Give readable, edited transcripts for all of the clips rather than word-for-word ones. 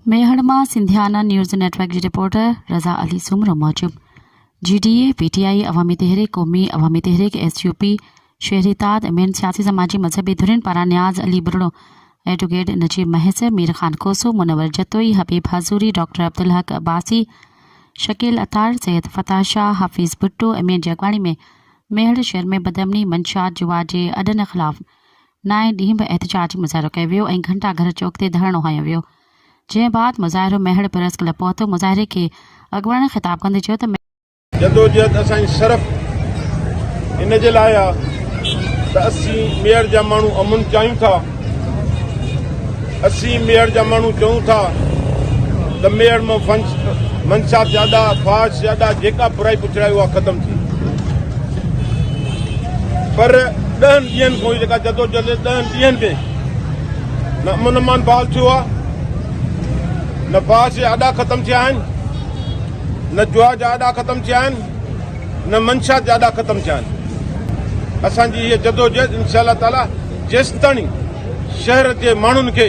मेहड़ मां सिंधियाना news network की reporter रज़ा अली सुमरो मौजूद। GDA PTI अवामी तहरीक कौमी अवामी तहरीक SUP शहरी ताद अमीन सियासी समाजी मजहबी धुरिन पारा न्याज अली बुरड़ो एडवोकेट नजीब महस मीर खान कोसो मुनवर जतोई हबीब हजूरी डॉक्टर अब्दुल हक अब्बासी शकील अतार सैयद फताह शाह हाफिज़ भुट्टो अमीन जगवाणी में मेहड़ शहर में बदमनी मंशात जुवा जे अडन खिलाफ़ नाए ॾींहुं बि एहतजाज मुज़ाहिरो कयो वियो ऐं घंटा घर चौक ते धरणो हयो वियो। जंहिं बाद मुज़ाहिरो मेहड़ प्रेस क्लब पहुतो। मुज़ाहिरे के अॻुवाण ख़िताब कंदे चयो त जदोजहद असांजी शरफ़ इन जे लाइ आहे त असीं मेहड़ जा माण्हू अमन चाहियूं था। असीं मेहड़ जा माण्हू चऊं था त मेहड़ में मंशात ज़्यादा फाश ज़्यादा जेका बुराई पुछड़ाई उहा ख़त्म थी। पर 10 ॾींहंनि खां जेका जदोजहद 10 ॾींहंनि में न अमन अमान बहाल थियो आहे, न फाश जा आॾा ख़त्म थिया आहिनि, न जुआ जा आॾा ख़त्म थिया आहिनि, न मंशात जा आॾा ख़त्म थिया आहिनि। असांजी हीअ जदोजहद इंशाअल्लाह ताला जेसि ताईं शहर जे माण्हुनि खे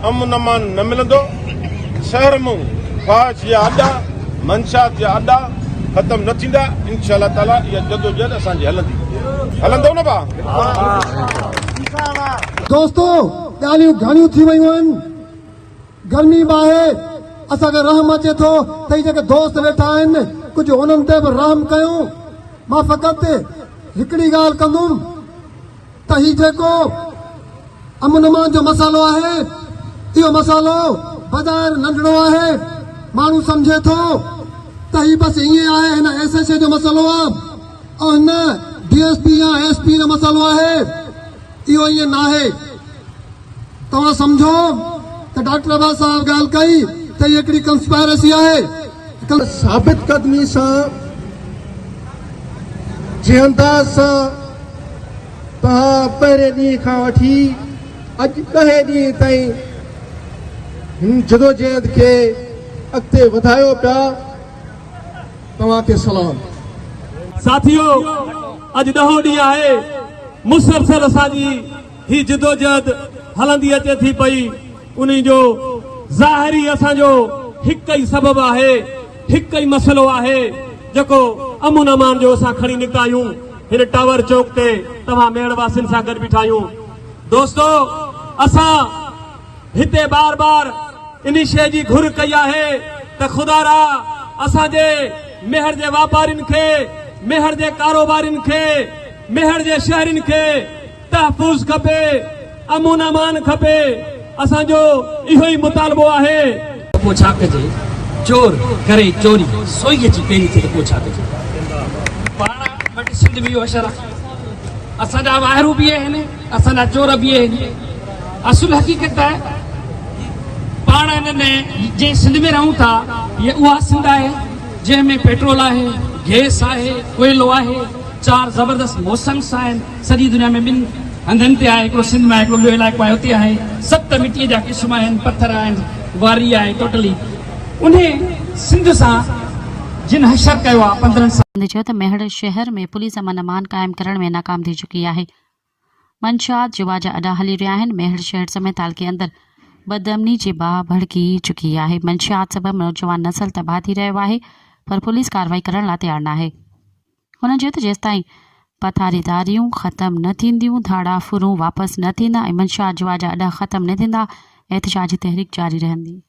अमन अमान न मिलंदो, शहर में फाश जा आॾा मंशात जा आॾा ख़त्म न थींदा, इंशाअल्लाह ताला इहा जदोजहद असांजी हलंदी। हलंदो न भाउ? दोस्तों ॻाल्हियूं घणियूं थी वियूं आहिनि। गर्मी बि आहे, असांखे रहम अचे थो त ही जेके दोस्त वेठा आहिनि कुझु उन्हनि ते बि रहम कयूं। मां फ़क़ति हिकिड़ी ॻाल्हि कंदुमि त ही जेको अमन अमान जो मसालो आहे, इहो मसालो बाज़ारि नंढड़ो आहे, माण्हू सम्झे थो त ही बसि ईअं आहे, हिन SSA जो मसालो आहे ऐं हिन DSP या SP जो मसालो आहे। इहो ईअं न आहे। तव्हां सम्झो त डॉक्टर अब्बास साहब ॻाल्हि कई त हीअ हिकिड़ी कंस्पायरेसी आहे। साबित क़दमी सां जंहिं अंदाज़ सां तव्हां पहिरें ॾींहं खां वठी अॼु 10 ॾींहं ताईं हिन जदोजहद खे अॻिते वधायो पिया, तव्हांखे सलाम। साथियों, अॼु 10 ॾींहं आहे मुसलसल असांजी ही जदोजहद हलंदी अचे थी पई। उन्हीं जो ज़ाहिरी असांजो हिकु ई सबबु आहे, हिकु ई मसइलो आहे जेको अमन अमान जो असां खणी निकिता आहियूं हिन टावर चौक ते तव्हां मेहड़ वासियुनि सां गॾु बीठा आहियूं। दोस्तो, असां हिते बार बार इन शइ जी घुर कई आहे त खुदारा असांजे मेहड़ जे वापारियुनि खे, मेहड़ जे कारोबारियुनि खे, मेहड़ जे शहरनि खे तहफ़ुज़ खपे, अमन अमान खपे। असांजो इहो ई मुतालबो आहे। पोइ छा कजे? चोर करे चोरी सोईअ जी पहिरीं थिए, पोइ छा कजे? पाण वटि सिंध में इहो अशर आहे, असांजा वाहिरू बि आहिनि, असांजा चोर बि आहिनि। असुल हक़ीक़त आहे पाण हिन जे सिंध में रहूं था, इहा उहा सिंध आहे जंहिंमें पेट्रोल आहे, गैस आहे, कोयलो आहे, 4 ज़बरदस्त मौसम्स आहिनि। सॼी दुनिया में 2 हंधनि ते आहे, हिकिड़ो सिंध में आहे, हिकिड़ो ॿियो इलाइक़ो आहे, हुते आहे। 7 मिटीअ जा क़िस्म आहिनि, पत्थर आहिनि, वारी आहे टोटली। उन सिंध सां जिन हशर कयो आहे 15 साल चयो त मेहड़ शहर में पुलिस अमन अमान क़ाइमु करण में नाकाम थी चुकी आहे। मंशात जुआ जा अॾा हली रहिया आहिनि। मेहड़ शहर समेत तालके अंदरि बदअमनी जी बाहि भड़की चुकी आहे। मंशात सबबि नौजवान नस्ल तबाह थी रहियो आहे, पर पुलिस कार्रवाई करण लाइ तयारु न आहे। हुन चयो त जेसिताईं पथारीदारियूं ख़त्म न थींदियूं, धाड़ा फुरूं वापसि न थींदा ऐं मंशात जुआ जा अॾा ख़त्म न थींदा, एहतजाजी तहरीक जारी रहंदी।